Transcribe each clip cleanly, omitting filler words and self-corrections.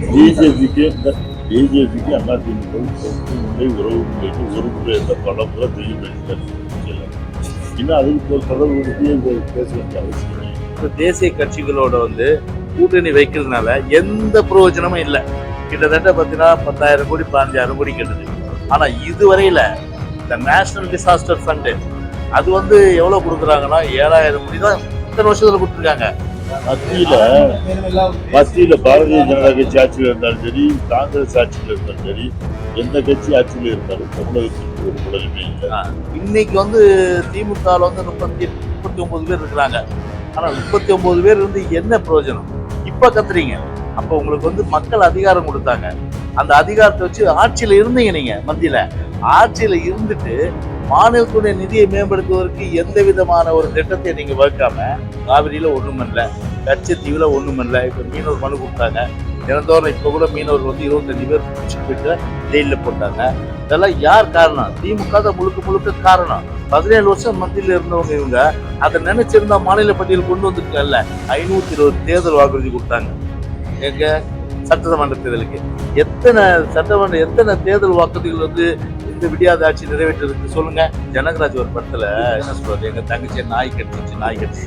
பிஜேபிக்கு பிஜேபிக்கு அதிமுக முறை உறவு முறைக்கு ஒரு முறை என்ற பல முறை தெளிவுபடுத்தினார். இன்னும் அதுக்கு ஒரு தொடர்புபடுத்தியே பேச வேண்டிய அவசியம் இல்லை. தேசிய கட்சிகளோட கூட்டணி வைக்கிறதுனால எந்த பிரயோஜனமும் இல்லை. கிட்டத்தட்ட பார்த்தீங்கன்னா 10,000 கோடி 15,000 கோடி கட்டுது. ஆனா இதுவரையில இந்த நேஷனல் டிசாஸ்டர் ஃபண்டு அது எவ்வளவு கொடுக்குறாங்கன்னா 7,000 கோடி தான் இத்தனை வருஷத்துல கொடுத்துருக்காங்க. மத்தியில பாரதிய ஜனதா கட்சி ஆட்சியில் இருந்தாலும் சரி, காங்கிரஸ் ஆட்சியில் இருந்தாலும் சரி, எந்த கட்சி ஆட்சியில் இருந்தாலும் தமிழகத்திற்கு ஒரு உடலுமே இல்லை. இன்னைக்கு திமுக 39 பேர் இருக்கிறாங்க. ஆனா 39 பேர் என்ன பிரயோஜனம்? இப்ப கத்துறீங்க. அப்ப உங்களுக்கு மக்கள் அதிகாரம் கொடுத்தாங்க. அந்த அதிகாரத்தை வச்சு ஆட்சியில இருந்தீங்க. நீங்க மத்தியில ஆட்சியில இருந்துட்டு மாநிலத்துடைய நிதியை மேம்படுத்துவதற்கு எந்த விதமான ஒரு திட்டத்தை நீங்க வகுக்காம காவிரியில ஒண்ணும் இல்லை, கச்சத்தீவுல ஒண்ணும் இல்லை. இப்ப மீனவர் மனு கொடுத்தாங்க. தினந்தோறும் இப்ப கூட மீனவர் 25 பேர் போயிட்டு ஜெயில போட்டாங்க. இதெல்லாம் யார் காரணம்? திமுக தான் முழுக்க காரணம். 17 வருஷம் மத்தியில் இருந்தவங்க இவங்க. அதை நினைச்சிருந்தா மாநில பட்டியல் கொண்டு வந்துருக்கல. 520 தேர்தல் வாக்குறுதி கொடுத்தாங்க. எங்க சட்டமன்ற தேர்தலுக்கு எத்தனை தேர்தல் வாக்குறுதிகள் இந்த விடியாத ஆட்சி நிறைவேற்றிருக்கு சொல்லுங்க. ஜனகராஜ் ஒரு படத்துல என்ன சொல்றாரு, எங்க தங்கச்சி நாய் கட்டிச்சு.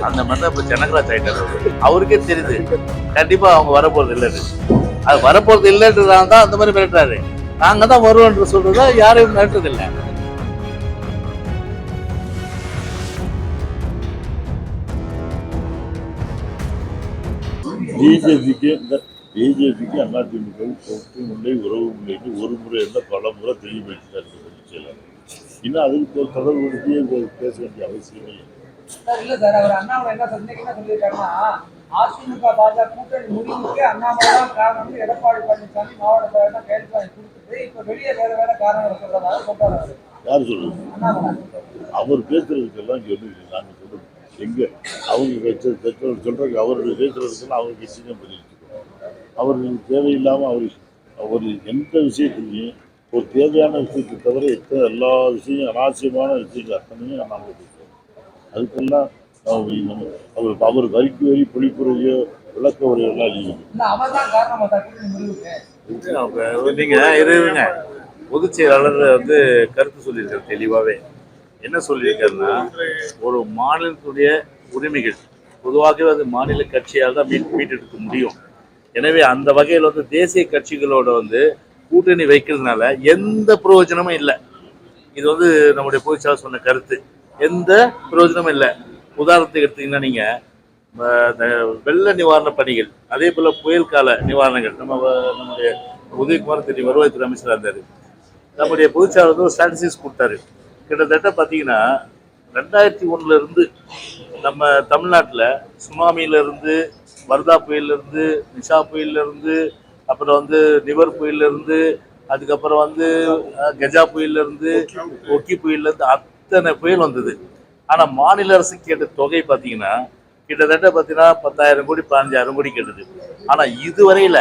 அந்த மாதிரி இப்ப ஜனகராஜ் ஆயிட்டாரு. அவருக்கே தெரியுது கண்டிப்பா அவங்க வரப்போறது இல்லைன்னு. அது வரப்போறது இல்லைன்றதால தான் அந்த மாதிரி மிரட்டுறாரு. நாங்க தான் வருவோன்ற சொல்றதா யாரையும் மிரட்டுறது இல்லை. பிஜேபிக்கு அதிமுக முறை உறவு முறைக்கு ஒரு முறை என்ற பல முறை தெளிவுபடுத்தினார். இன்னும் அதுக்கு ஒரு தொடர்புபடுத்தியே பேச வேண்டிய அவசியம் இல்லை. இல்ல சார், அவர் அண்ணாமலை என்ன சொல்லியிருக்காருன்னா, அதிமுக பாஜக கூட்டணி முடிவுக்கு அண்ணாமலை தான் காரணம். எடப்பாடி பழனிசாமி மாவட்ட செயலர் கைது வாங்கி கொடுத்துட்டு இப்ப வெளியே வேற காரணம் சொல்றதாக சொல்றாரு. யாரு சொல்றது? அவர் பேசுறதுக்கெல்லாம் சொல்லி நாங்க சொல்றது எங்க அவங்க சொல்றாங்க. அவருடைய பேசுறதுக்கெல்லாம் அவங்க கட்சியும் பதில் அவர்களுக்கு தேவையில்லாம அவர் எந்த விஷயத்திலையும் ஒரு தேவையான விஷயத்தை தவிர எல்லா விஷயம் அனாவசியமான விஷயங்கள் அத்தனையும் நாங்கள் பேசுவோம். அதுக்கெல்லாம் அவர் வரிக்கு வரி பொழிப்புறையோ விளக்க உரையெல்லாம் நீங்க இருங்க. பொதுச் செயலாளர் கருத்து சொல்லியிருக்காரு தெளிவாவே. என்ன சொல்லியிருக்காருன்னா, ஒரு மாநிலத்துடைய உரிமைகள் பொதுவாகவே மாநில கட்சியால் தான் மீட்டெடுக்க முடியும். எனவே அந்த வகையில் தேசிய கட்சிகளோட கூட்டணி வைக்கிறதுனால எந்த பிரயோஜனமும் இல்லை. இது நம்முடைய பொதுச்செயலாளர் சொன்ன கருத்து. எந்த பிரயோஜனமும் இல்லை. உதாரணத்துக்கு எடுத்தீங்கன்னா நீங்க வெள்ள நிவாரண பணிகள், அதே போல புயல் கால நிவாரணங்கள், நம்முடைய உதயகுமார் தெரியும், வருவாய்த்துறை அமைச்சராக இருந்தாரு. நம்முடைய பொதுச்செயலாளர் ஒரு ஸ்ட்ராட்டஜிஸ் கொடுத்தாரு. கிட்டத்தட்ட பார்த்தீங்கன்னா 2001 இருந்து நம்ம தமிழ்நாட்டில் சுனாமியிலிருந்து, வர்தா புயலிருந்து, நிஷா புயலிருந்து, அப்புறம் நிவர் புயலிருந்து, அதுக்கப்புறம் கஜா புயலிருந்து, ஒக்கி புயலிருந்து அத்தனை புயல் வந்தது. ஆனால் மாநில அரசு கேட்ட தொகை பார்த்தீங்கன்னா கிட்டத்தட்ட 10,000 கோடி 15,000 கோடி கேட்டது. ஆனால் இதுவரையில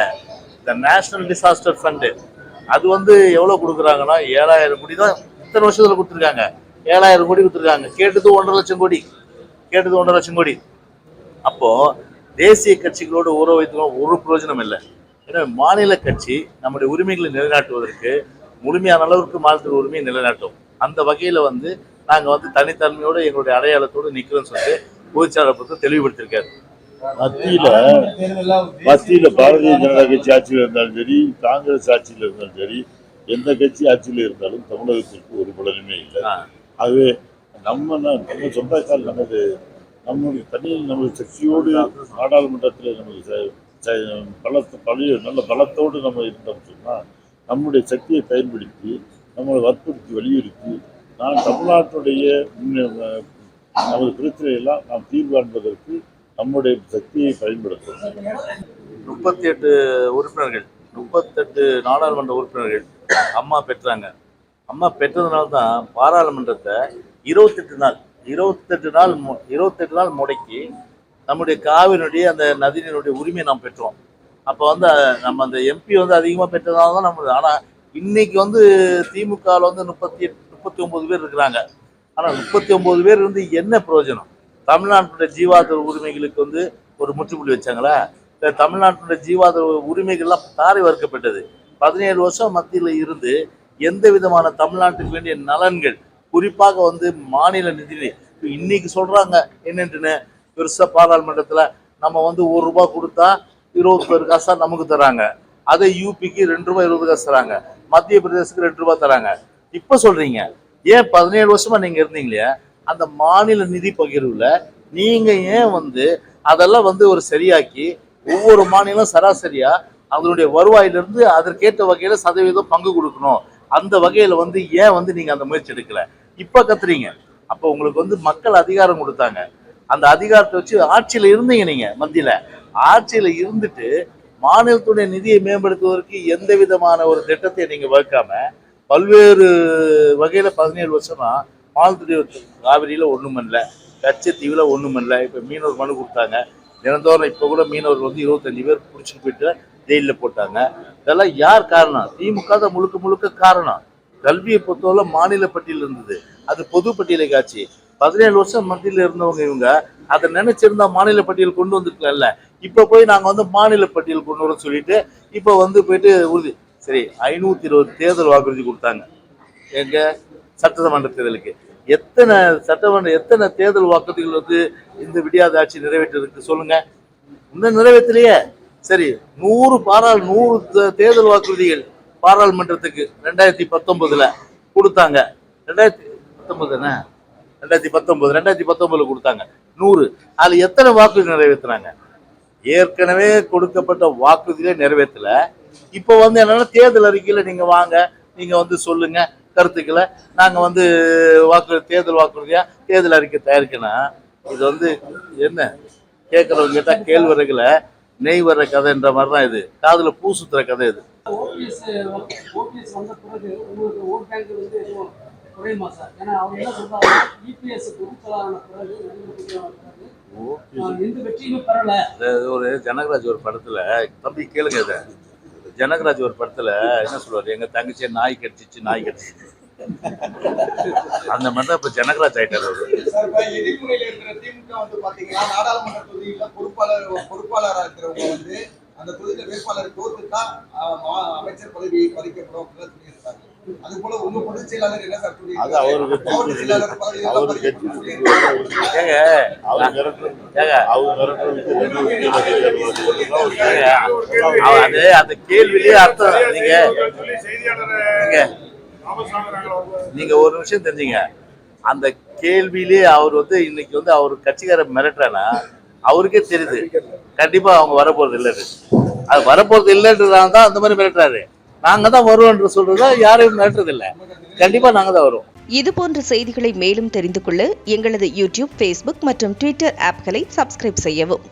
இந்த நேஷனல் டிசாஸ்டர் ஃபண்டு அது எவ்வளவு கொடுக்குறாங்கன்னா 7,000 கோடி தான் இத்தனை வருஷத்துல கொடுத்துருக்காங்க. 7,000 கோடி கொடுத்துருக்காங்க. கேட்டது 1.5 லட்சம் கோடி. அப்போ தேசிய கட்சிகளோடு உறவு வைத்துக்கணும் ஒரு பிரயோஜனம் இல்லை. எனவே மாநில கட்சி நம்முடைய உரிமைகளை நிலைநாட்டுவதற்கு முழுமையான அளவுக்கு மாநிலத்தின் உரிமையை நிலைநாட்டும். அந்த வகையில நாங்க தனித்தன்மையோடு எங்களுடைய அடையாளத்தோடு நிக்கிறோம்னு சொல்லிட்டு பொதுச்செயலாளர் தெளிவுபடுத்திருக்காரு. மத்தியில பாரதிய ஜனதா கட்சி ஆட்சியில் இருந்தாலும் சரி, காங்கிரஸ் ஆட்சியில் இருந்தாலும் சரி, எந்த கட்சி ஆட்சியில் இருந்தாலும் தமிழகத்திற்கு ஒரு பலனுமே இல்லை. ஆகவே நம்ம சொந்தக்கால் நம்முடைய தனியில் நமது சக்தியோடு நாடாளுமன்றத்தில் நமது நல்ல பலத்தோடு நம்ம இருந்தோம் சொன்னால் நம்முடைய சக்தியை பயன்படுத்தி நம்மளை வற்புறுத்தி வலியுறுத்தி தமிழ்நாட்டுடைய நமது பிரச்சனையெல்லாம் நாம் தீர்வு காண்பதற்கு நம்முடைய சக்தியை பயன்படுத்தும். 38 உறுப்பினர்கள், 38 நாடாளுமன்ற உறுப்பினர்கள் அம்மா பெற்றாங்க. அம்மா பெற்றதுனால தான் பாராளுமன்றத்தை 28 நாள் முடக்கி நம்முடைய காவிரியுடைய அந்த நதியினுடைய உரிமையை நாம் பெற்றோம். அப்போ நம்ம அந்த எம்பி அதிகமாக பெற்றதுனால தான் நம்ம. ஆனால் இன்னைக்கு திமுக 39 பேர் இருக்கிறாங்க. ஆனால் 39 பேர் என்ன பிரயோஜனம்? தமிழ்நாட்டுடைய ஜீவாதார உரிமைகளுக்கு ஒரு முற்றுப்புள்ளி வச்சாங்களா? இந்த தமிழ்நாட்டினுடைய ஜீவாதார உரிமைகள்லாம் தாரை வறுக்கப்பட்டது. 17 வருஷம் மத்தியில் இருந்து எந்த விதமான தமிழ்நாட்டுக்கு வேண்டிய நலன்கள், குறிப்பாக வந்து மாநில நிதி இன்னைக்கு சொல்றாங்க என்னென்னு பெருசா பாராளுமன்றத்தில் நம்ம வந்து ₹1 கொடுத்தா 21 காசா நமக்கு தராங்க. அதை யூபிக்கு ₹2.20 தராங்க, மத்திய பிரதேசத்துக்கு ₹2 தராங்க. இப்ப சொல்றீங்க ஏன் 17 வருஷமா நீங்க இருந்தீங்களே அந்த மாநில நிதி பகிர்வுல நீங்க ஏன் வந்து அதெல்லாம் வந்து ஒரு சரியாக்கி ஒவ்வொரு மாநிலம் சராசரியா அதனுடைய வருவாயிலிருந்து அதற்கேற்ற வகையில சதவீதம் பங்கு கொடுக்கணும், அந்த வகையில வந்து ஏன் வந்து நீங்க அந்த முயற்சி எடுக்கல? இப்ப கத்துறீங்க. அப்ப உங்களுக்கு வந்து மக்கள் அதிகாரம் கொடுத்தாங்க, அந்த அதிகாரத்தை வச்சு ஆட்சியில இருந்தீங்க. நீங்க மத்தியில ஆட்சியில இருந்துட்டு மாநிலத்துடைய நிதியை மேம்படுத்துவதற்கு எந்த விதமான ஒரு திட்டத்தை நீங்க வகுக்காம பல்வேறு வகையில 17 வருஷமா மாலத்தீவு காவிரியில ஒண்ணும் பண்ணல, கச்சத்தீவுல ஒண்ணும் பண்ணல. இப்ப மீனவர் மனு கொடுத்தாங்க தினந்தோறும். இப்ப கூட மீனவர் வந்து 25 பேர் பிடிச்சிட்டு போயிட்டு ஜெயிலில் போட்டாங்க. இதெல்லாம் யார் காரணம்? திமுக தான் முழுக்க முழுக்க காரணம். கல்வியை பொறுத்தவரை மாநில பட்டியல் இருந்தது, அது பொது பட்டியலை காட்சி. 17 வருஷம் மத்தியில் இருந்தவங்க இவங்க அதை நினைச்சிருந்தா மாநில பட்டியல் கொண்டு வந்துருக்கல. இப்ப போய் நாங்க வந்து மாநில பட்டியல் கொண்டு வர சொல்லிட்டு இப்ப வந்து போயிட்டு உறுதி சரி 520 தேர்தல் வாக்குறுதி கொடுத்தாங்க. எங்க சட்டமன்ற தேர்தலுக்கு எத்தனை தேர்தல் வாக்குறுதிகள் வந்து இந்த விடியாத ஆட்சி நிறைவேற்றிருக்கு சொல்லுங்க? இன்னும் நிறைவேற்றலையே. சரி 100 தேர்தல் வாக்குறுதிகள் பாராளுமன்றத்துக்கு 2019 கொடுத்தாங்க. 2019 கொடுத்தாங்க 100. அதுல எத்தனை வாக்குறுதி நிறைவேற்றினாங்க? ஏற்கனவே கொடுக்கப்பட்ட வாக்குறுதிகளை நிறைவேற்றல. இப்போ வந்து என்னன்னா தேர்தல் அறிக்கையில நீங்க வாங்க, நீங்க வந்து சொல்லுங்க கருத்துக்களை, நாங்க வந்து தேர்தல் வாக்குறுதியா தேர்தல் அறிக்கை தயாரிக்கணும். இது வந்து என்ன கேட்கறவங்க கேட்டா கேழ்வரகுல நெய் வர்ற கதைன்ற மாதிரிதான் இது, காதுல பூ சுத்துற கதை இது. ஓபிஎஸ் வந்த பிறகு உங்களுக்கு ஓட் பேங்க் வந்து எதுவும் குறையுமா சார்? ஏன்னா அவங்க என்ன சொல்றாங்க, இபிஎஸ் பொதுச்செயலாளர் பிறகு எந்த வெற்றியுமே பெறல. ஒரு ஜனகராஜ் ஒரு படத்துல, தம்பி கேளுங்க இதை, ஜனகராஜ் ஒரு படத்துல என்ன சொல்லுவாரு, எங்க தங்கச்சியை நாய் கடிச்சிச்சு அந்த மாதிரிதான் இப்ப ஜனகராஜ் ஆயிட்டாரு. எதிர்முனையில இருக்கிற திமுக வந்து பாத்தீங்கன்னா நாடாளுமன்ற தொகுதியில பொறுப்பாளராக இருக்கிறவங்க வந்து அந்த தொகுதியில வேட்பாளர் தோத்துட்டா அமைச்சர் பதவி பறிக்கப்படும் அப்படின்னு சொல்லியிருக்காங்க. அது போல உங்க பொதுச் செயலாளர் என்ன சார் அந்த கேள்வியிலேயே அர்த்தம். நீங்க ஒரு விஷயம் தெரிஞ்சீங்க, அந்த கேள்வியிலேயே அவர் வந்து இன்னைக்கு வந்து அவர் கட்சிக்காரர் மிரட்டுறானா அவருக்கே தெரியுது கண்டிப்பா அவங்க வரப்போறது இல்லைன்னு. அது வரப்போறது இல்லைன்றதால தான் அந்த மாதிரி மிரட்டுறாரு. நாங்க தான் வருவோம்ன்ற சொல்றதா யாரையும் மிரட்டுறது இல்லை, கண்டிப்பா நாங்க தான் வருவோம். இது போன்ற செய்திகளை மேலும் தெரிந்து கொள்ள எங்களது யூடியூப், ஃபேஸ்புக் மற்றும் ட்விட்டர் ஆப்களை சப்ஸ்கிரைப் செய்யவும்.